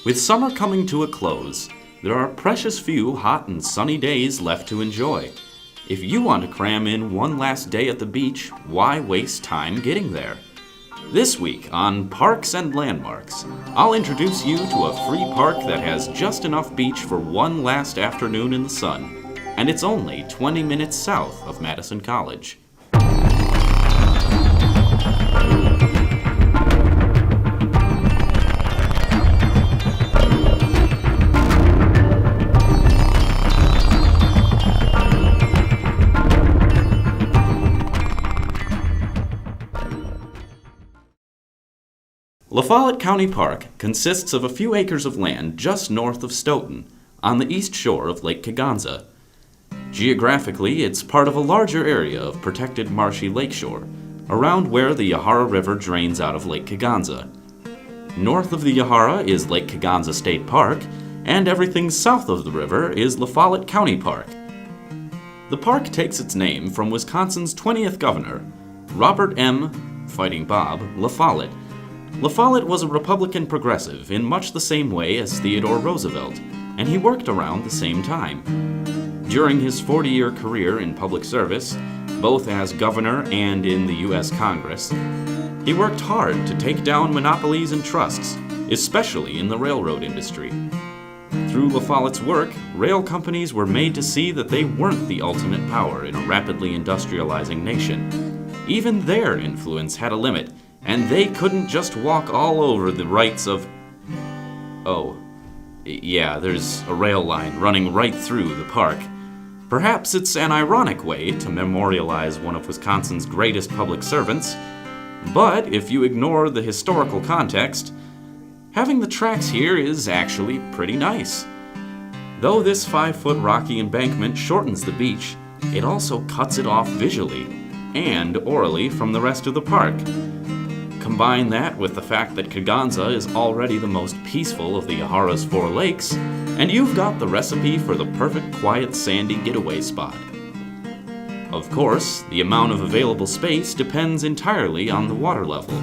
With summer coming to a close, there are precious few hot and sunny days left to enjoy. If you want to cram in one last day at the beach, why waste time getting there? This week on Parks and Landmarks, I'll introduce you to a free park that has just enough beach for one last afternoon in the sun, and it's only 20 minutes south of Madison College. La Follette County Park consists of a few acres of land just north of Stoughton, on the east shore of Lake Kegonsa. Geographically, it's part of a larger area of protected marshy lakeshore, around where the Yahara River drains out of Lake Kegonsa. North of the Yahara is Lake Kegonsa State Park, and everything south of the river is La Follette County Park. The park takes its name from Wisconsin's 20th governor, Robert M. Fighting Bob La Follette. La Follette was a Republican progressive in much the same way as Theodore Roosevelt, and he worked around the same time. During his 40-year career in public service, both as governor and in the U.S. Congress, he worked hard to take down monopolies and trusts, especially in the railroad industry. Through La Follette's work, rail companies were made to see that they weren't the ultimate power in a rapidly industrializing nation. Even their influence had a limit, and they couldn't just walk all over the rights of... Oh, yeah, there's a rail line running right through the park. Perhaps it's an ironic way to memorialize one of Wisconsin's greatest public servants, but if you ignore the historical context, having the tracks here is actually pretty nice. Though this 5-foot rocky embankment shortens the beach, it also cuts it off visually and orally from the rest of the park. Combine that with the fact that Kegonsa is already the most peaceful of the Yahara's 4 lakes, and you've got the recipe for the perfect quiet sandy getaway spot. Of course, the amount of available space depends entirely on the water level.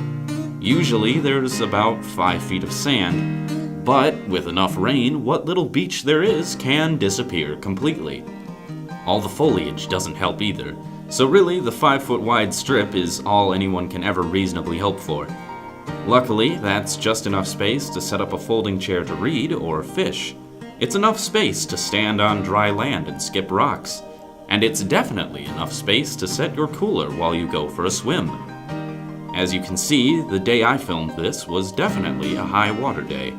Usually there's about 5 feet of sand, but with enough rain, what little beach there is can disappear completely. All the foliage doesn't help either. So really, the 5-foot wide strip is all anyone can ever reasonably hope for. Luckily, that's just enough space to set up a folding chair to read or fish. It's enough space to stand on dry land and skip rocks. And it's definitely enough space to set your cooler while you go for a swim. As you can see, the day I filmed this was definitely a high water day.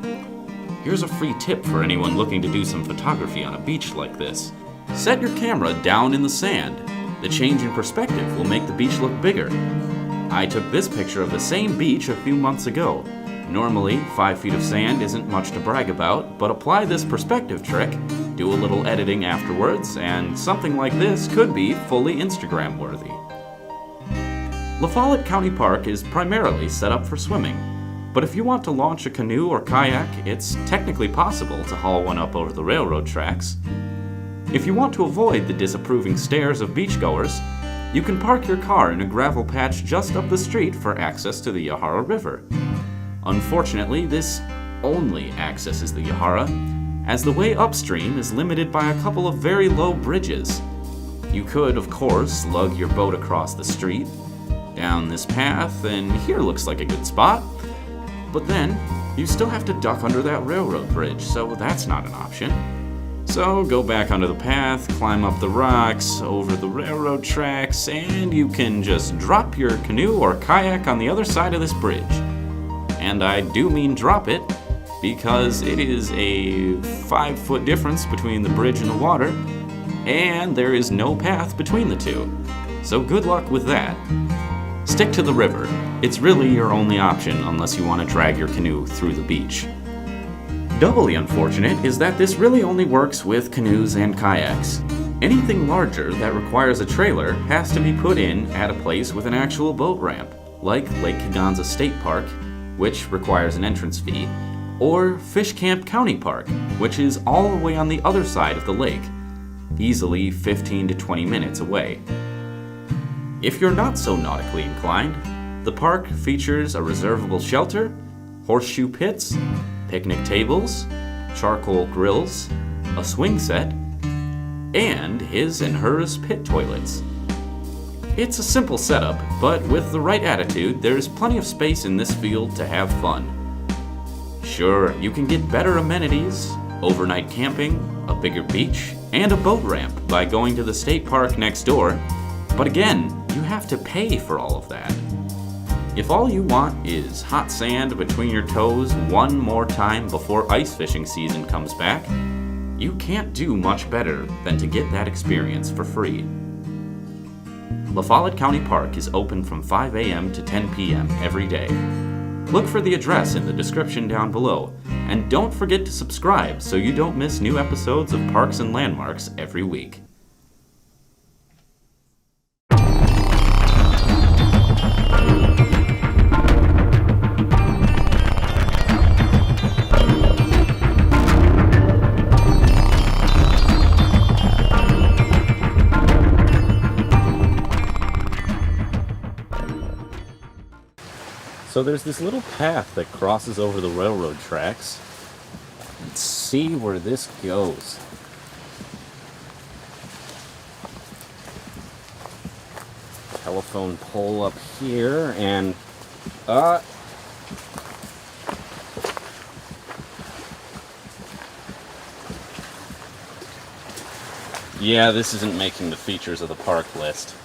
Here's a free tip for anyone looking to do some photography on a beach like this. Set your camera down in the sand. The change in perspective will make the beach look bigger. I took this picture of the same beach a few months ago. Normally, 5 feet of sand isn't much to brag about, but apply this perspective trick, do a little editing afterwards, and something like this could be fully Instagram worthy. La Follette County Park is primarily set up for swimming, but if you want to launch a canoe or kayak, it's technically possible to haul one up over the railroad tracks. If you want to avoid the disapproving stares of beachgoers, you can park your car in a gravel patch just up the street for access to the Yahara River. Unfortunately, this only accesses the Yahara, as the way upstream is limited by a couple of very low bridges. You could, of course, lug your boat across the street, down this path, and here looks like a good spot. But then, you still have to duck under that railroad bridge, so that's not an option. So go back onto the path, climb up the rocks, over the railroad tracks, and you can just drop your canoe or kayak on the other side of this bridge. And I do mean drop it, because it is a 5-foot difference between the bridge and the water, and there is no path between the two. So good luck with that. Stick to the river. It's really your only option unless you want to drag your canoe through the beach. Doubly unfortunate is that this really only works with canoes and kayaks. Anything larger that requires a trailer has to be put in at a place with an actual boat ramp, like Lake Kegonsa State Park, which requires an entrance fee, or Fish Camp County Park, which is all the way on the other side of the lake, easily 15 to 20 minutes away. If you're not so nautically inclined, the park features a reservable shelter, horseshoe pits, picnic tables, charcoal grills, a swing set, and his and hers pit toilets. It's a simple setup, but with the right attitude, there's plenty of space in this field to have fun. Sure, you can get better amenities, overnight camping, a bigger beach, and a boat ramp by going to the state park next door, but again, you have to pay for all of that. If all you want is hot sand between your toes one more time before ice fishing season comes back, you can't do much better than to get that experience for free. La Follette County Park is open from 5 a.m. to 10 p.m. every day. Look for the address in the description down below, and don't forget to subscribe so you don't miss new episodes of Parks and Landmarks every week. So there's this little path that crosses over the railroad tracks. Let's see where this goes. Telephone pole up here, and yeah, this isn't making the features of the park list.